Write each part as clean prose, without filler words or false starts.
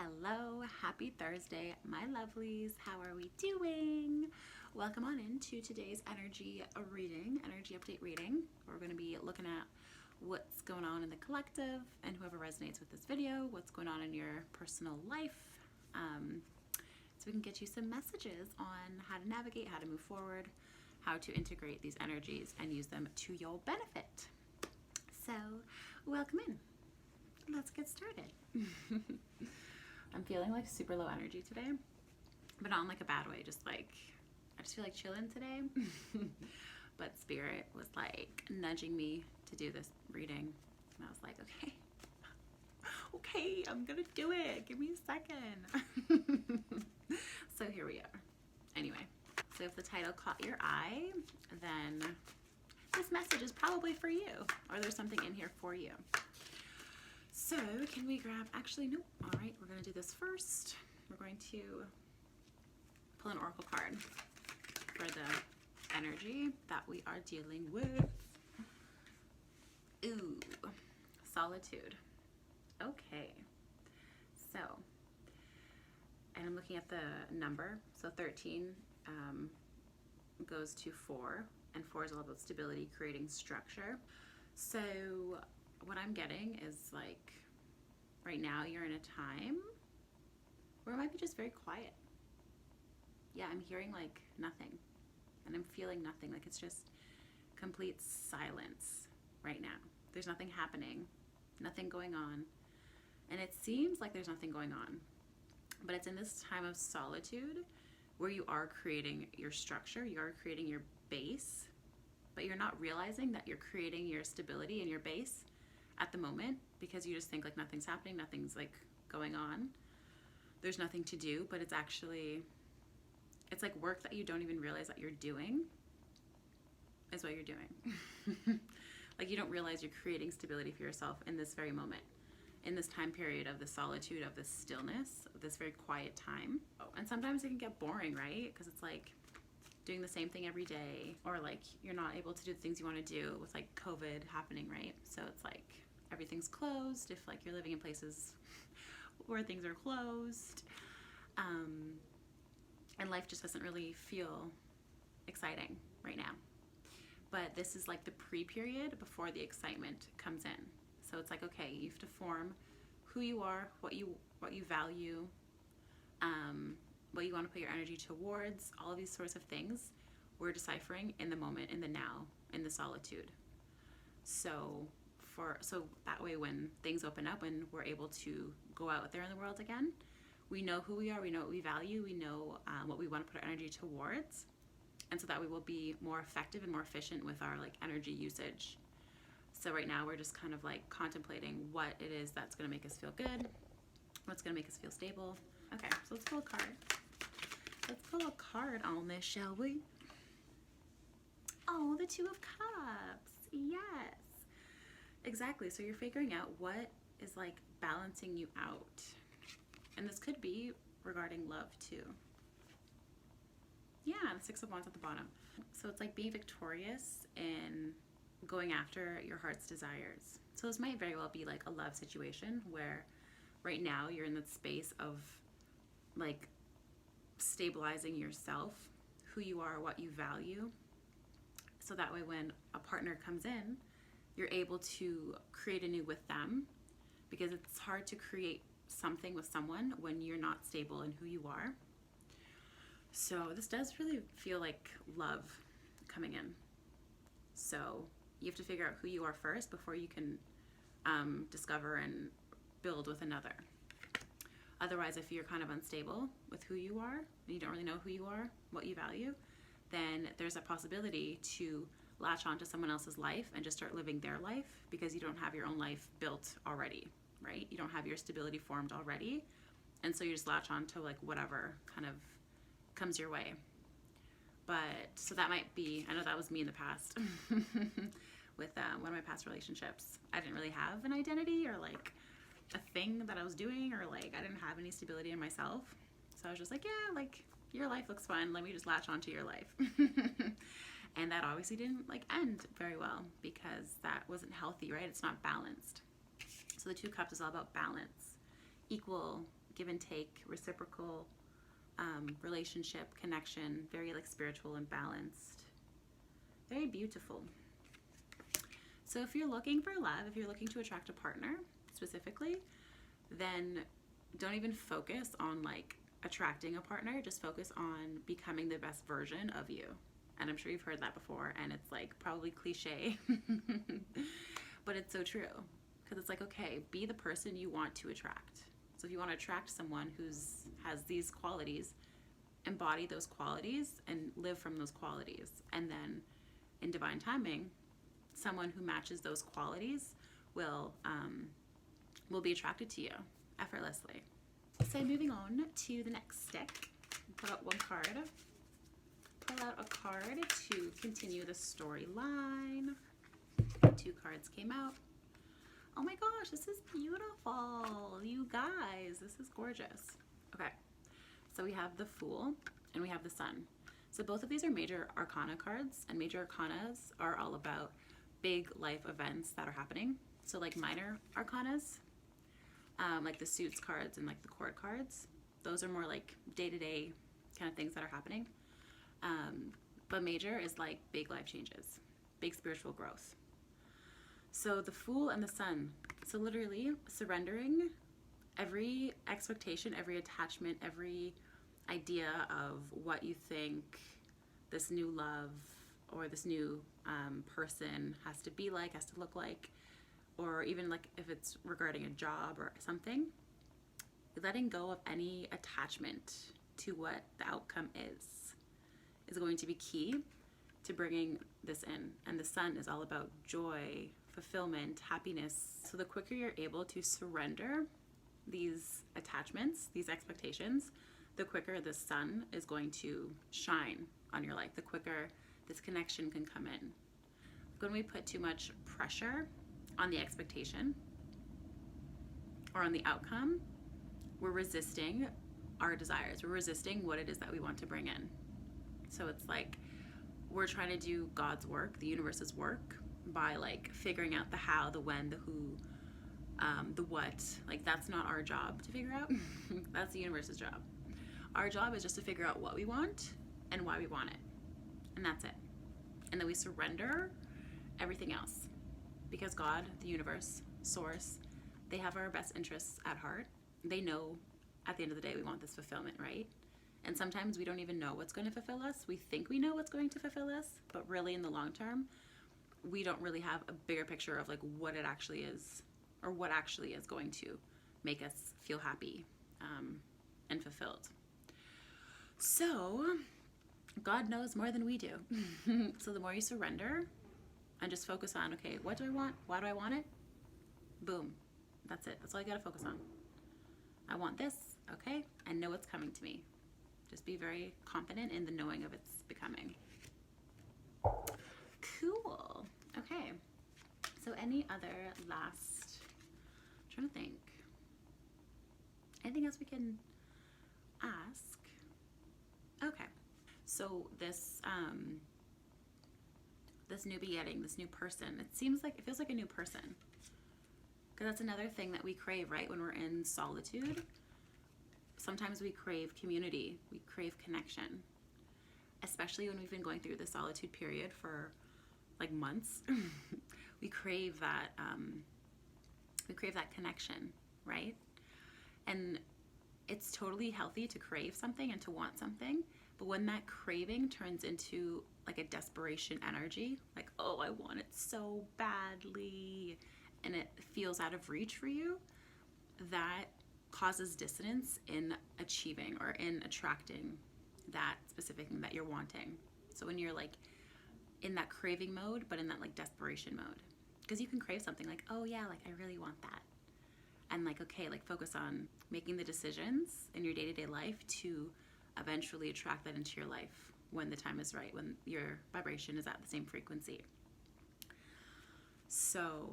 Hello, happy Thursday, my lovelies. How are we doing? Welcome on into today's energy update reading. We're going to be looking at what's going on in the collective and whoever resonates with this video, what's going on in your personal life, so we can get you some messages on how to navigate, how to move forward, how to integrate these energies and use them to your benefit. So, welcome in. Let's get started. I'm feeling like super low energy today, but not in like a bad way, just like I just feel like chilling today. But Spirit was like nudging me to do this reading, and I was like, okay, I'm gonna do it. Give me a second. So here we are. Anyway, so if the title caught your eye, then this message is probably for you, or there's something in here for you. So can we grab, actually, no, all right, we're gonna do this first. We're going to pull an oracle card for the energy that we are dealing with. Ooh, solitude. Okay, so, and I'm looking at the number, so 13 goes to 4, and 4 is all about stability, creating structure. So what I'm getting is like, right now you're in a time where it might be just very quiet. Yeah, I'm hearing like nothing, and I'm feeling nothing. Like it's just complete silence right now. There's nothing happening, nothing going on. And it seems like there's nothing going on, but it's in this time of solitude where you are creating your structure, you are creating your base, but you're not realizing that you're creating your stability and your base at the moment, because you just think like nothing's happening, nothing's like going on, there's nothing to do, but it's actually, it's like work that you don't even realize that you're doing is what you're doing. Like you don't realize you're creating stability for yourself in this very moment, in this time period of the solitude, of this stillness, of this very quiet time. Oh, and sometimes it can get boring, right? Because it's like doing the same thing every day, or like you're not able to do the things you want to do with like COVID happening, right? So it's like everything's closed if like you're living in places where things are closed, and life just doesn't really feel exciting right now. But this is like the pre-period before the excitement comes in. So it's like, okay, you have to form who you are, what you value, what you want to put your energy towards, all of these sorts of things we're deciphering in the moment, in the now, in the solitude. So that way when things open up and we're able to go out there in the world again, we know who we are, we know what we value, we know what we want to put our energy towards, and so that we will be more effective and more efficient with our like energy usage. So right now we're just kind of like contemplating what it is that's going to make us feel good, what's going to make us feel stable. Okay, so let's pull a card. Let's pull a card on this, shall we? Oh, the Two of Cups. Yes. Exactly. So you're figuring out what is like balancing you out. And this could be regarding love too. Yeah, the Six of Wands at the bottom. So it's like being victorious in going after your heart's desires. So this might very well be like a love situation where right now you're in the space of like stabilizing yourself, who you are, what you value. So that way when a partner comes in, you're able to create anew with them, because it's hard to create something with someone when you're not stable in who you are. So this does really feel like love coming in. So you have to figure out who you are first before you can discover and build with another. Otherwise, if you're kind of unstable with who you are, and you don't really know who you are, what you value, then there's a possibility to latch onto someone else's life and just start living their life, because you don't have your own life built already, right? You don't have your stability formed already. And so you just latch on to like whatever kind of comes your way. But so that might be, I know that was me in the past with one of my past relationships. I didn't really have an identity or like a thing that I was doing, or like I didn't have any stability in myself. So I was just like, yeah, like your life looks fun, let me just latch onto your life. And that obviously didn't like end very well, because that wasn't healthy, right? It's not balanced. So the Two of Cups is all about balance, equal give and take, reciprocal relationship, connection, very like spiritual and balanced, very beautiful. So if you're looking for love, if you're looking to attract a partner specifically, then don't even focus on like attracting a partner, just focus on becoming the best version of you. And I'm sure you've heard that before, and it's like probably cliche, but it's so true. Because it's like, okay, be the person you want to attract. So if you want to attract someone has these qualities, embody those qualities and live from those qualities. And then in divine timing, someone who matches those qualities will be attracted to you effortlessly. So moving on to the next stick, pull out one card. Pull out a card to continue the storyline. 2 cards came out. Oh my gosh, this is beautiful. You guys, this is gorgeous. Okay, so we have the Fool and we have the Sun. So both of these are major arcana cards, and major arcanas are all about big life events that are happening. So like minor arcanas, like the Suits cards and like the Court cards, those are more like day-to-day kind of things that are happening. But major is like big life changes, big spiritual growth. So the Fool and the Sun. So literally surrendering every expectation, every attachment, every idea of what you think this new love or this new person has to be like, has to look like, or even like if it's regarding a job or something, letting go of any attachment to what the outcome is going to be key to bringing this in. And the Sun is all about joy, fulfillment, happiness. So the quicker you're able to surrender these attachments, these expectations, the quicker the Sun is going to shine on your life, the quicker this connection can come in. When we put too much pressure on the expectation or on the outcome, we're resisting our desires. We're resisting what it is that we want to bring in. So it's like we're trying to do God's work, the universe's work, by like figuring out the how, the when, the who, the what. Like that's not our job to figure out. That's the universe's job. Our job is just to figure out what we want and why we want it. And that's it. And then we surrender everything else. Because God, the universe, source, they have our best interests at heart. They know at the end of the day we want this fulfillment, right? And sometimes we don't even know what's going to fulfill us. We think we know what's going to fulfill us, but really in the long term, we don't really have a bigger picture of like what it actually is, or what actually is going to make us feel happy and fulfilled. So God knows more than we do. So the more you surrender and just focus on, okay, what do I want? Why do I want it? Boom. That's it. That's all you got to focus on. I want this, okay? I know it's coming to me. Just be very confident in the knowing of its becoming. Cool. Okay. So any other last, I'm trying to think. Anything else we can ask? Okay. So this this new begetting, this new person, it feels like a new person. Because that's another thing that we crave, right? When we're in solitude, sometimes we crave community, we crave connection, especially when we've been going through the solitude period for like months. we crave that connection, right? And it's totally healthy to crave something and to want something, but when that craving turns into like a desperation energy, like, oh, I want it so badly, and it feels out of reach for you, that causes dissonance in achieving or in attracting that specific thing that you're wanting. So when you're like in that craving mode, but in that like desperation mode, because you can crave something like, oh yeah, like I really want that, and like, okay, like focus on making the decisions in your day-to-day life to eventually attract that into your life when the time is right, when your vibration is at the same frequency. So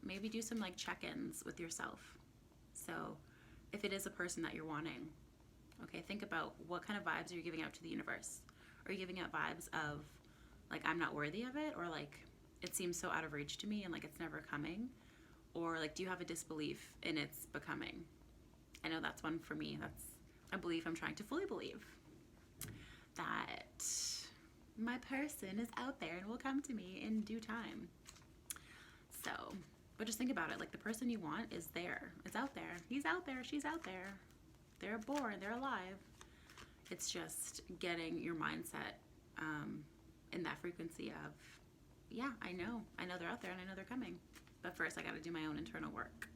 maybe do some like check-ins with yourself. So if it is a person that you're wanting, okay, think about what kind of vibes are you giving out to the universe. Are you giving out vibes of like, I'm not worthy of it, or like it seems so out of reach to me and like it's never coming? Or like, do you have a disbelief in its becoming? I know that's one for me. That's a belief I'm trying to fully believe, that my person is out there and will come to me in due time. So, but just think about it. Like, the person you want is there. It's out there. He's out there. She's out there. They're born. They're alive. It's just getting your mindset in that frequency of, yeah, I know they're out there and I know they're coming. But first, I got to do my own internal work.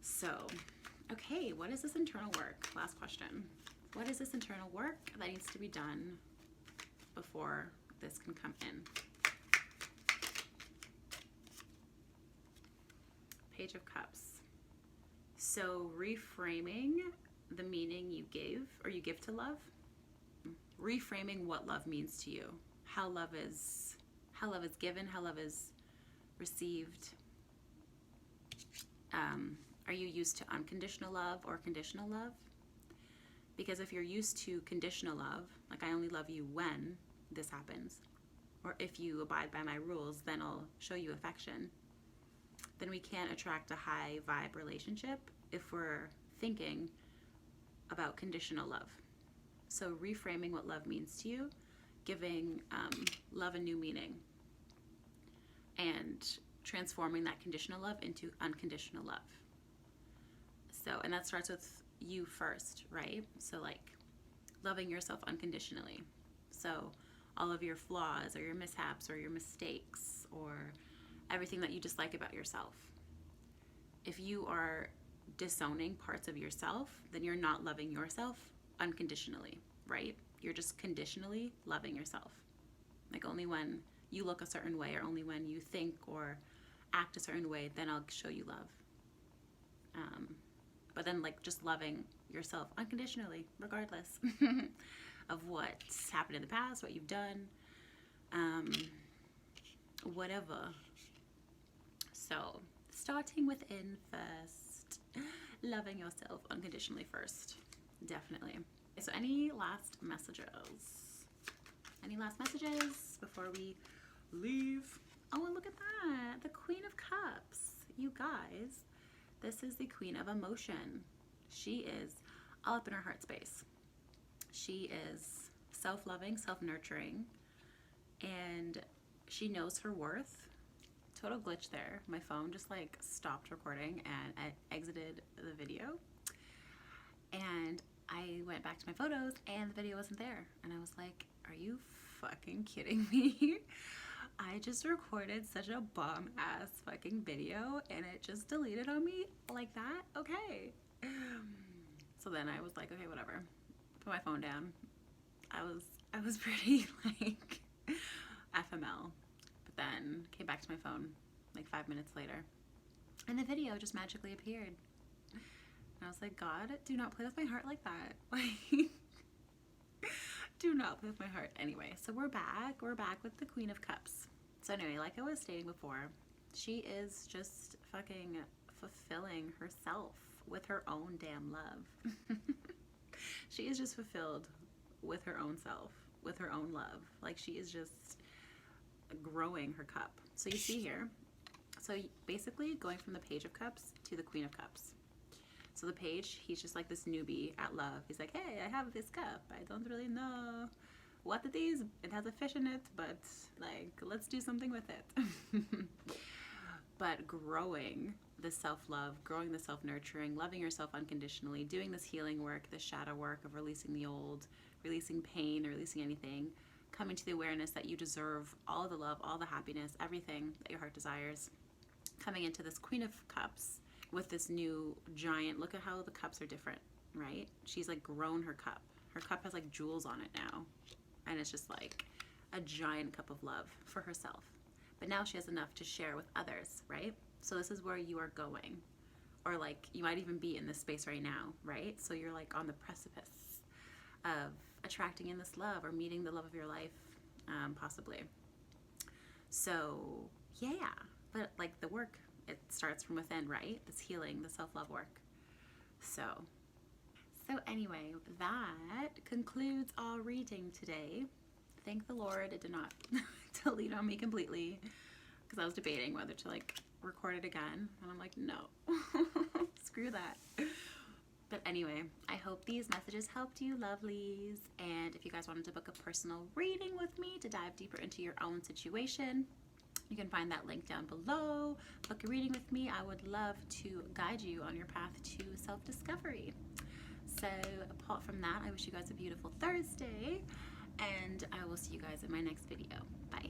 So, okay, what is this internal work? Last question. What is this internal work that needs to be done before this can come in? Page of Cups. So, reframing the meaning you give to love. Reframing what love means to you. How love is given, how love is received. Are you used to unconditional love or conditional love? Because if you're used to conditional love, like I only love you when this happens, or if you abide by my rules, then I'll show you affection, then we can't attract a high vibe relationship if we're thinking about conditional love. So reframing what love means to you, giving love a new meaning, and transforming that conditional love into unconditional love. So, and that starts with you first, right? So like loving yourself unconditionally. So all of your flaws or your mishaps or your mistakes or everything that you dislike about yourself. If you are disowning parts of yourself, then you're not loving yourself unconditionally, right? You're just conditionally loving yourself. Like only when you look a certain way or only when you think or act a certain way, then I'll show you love. But then like just loving yourself unconditionally, regardless of what's happened in the past, what you've done, whatever. So starting within first, loving yourself unconditionally first, definitely. So any last messages? Any last messages before we leave? Oh, and look at that, the Queen of Cups. You guys, this is the Queen of Emotion. She is all up in her heart space. She is self-loving, self-nurturing, and she knows her worth. Total glitch there. My phone just like stopped recording and I exited the video. And I went back to my photos and the video wasn't there. And I was like, are you fucking kidding me? I just recorded such a bomb ass fucking video and it just deleted on me like that? Okay. So then I was like, okay, whatever. Put my phone down. I was pretty like FML. But then came back to my phone like 5 minutes later. And the video just magically appeared. And I was like, God, do not play with my heart like that. Like, do not play with my heart. Anyway, so we're back. We're back with the Queen of Cups. So anyway, like I was stating before, she is just fucking fulfilling herself with her own damn love. She is just fulfilled with her own self, with her own love. Like she is just growing her cup. So you see here, so basically going from the Page of Cups to the Queen of Cups. So the page, he's just like this newbie at love. He's like, hey, I have this cup. I don't really know what it is. It has a fish in it, but like, let's do something with it. But growing the self-love, growing the self-nurturing, loving yourself unconditionally, doing this healing work, this shadow work of releasing the old, releasing pain, releasing anything, coming to the awareness that you deserve all the love, all the happiness, everything that your heart desires. Coming into this Queen of Cups with this new giant, look at how the cups are different, right? She's like grown her cup. Her cup has like jewels on it now. And it's just like a giant cup of love for herself. But now she has enough to share with others, right? So this is where you are going. Or like you might even be in this space right now, right? So you're like on the precipice of attracting in this love or meeting the love of your life, possibly. So yeah, but like the work, it starts from within, right? This healing, the self-love work. So anyway, that concludes our reading today. Thank the Lord it did not delete on me completely, because I was debating whether to like record it again, and I'm like, no, screw that. anyway, I hope these messages helped you, lovelies. And if you guys wanted to book a personal reading with me to dive deeper into your own situation, you can find that link down below. Book a reading with me. I would love to guide you on your path to self-discovery. So apart from that, I wish you guys a beautiful Thursday, and I will see you guys in my next video. Bye.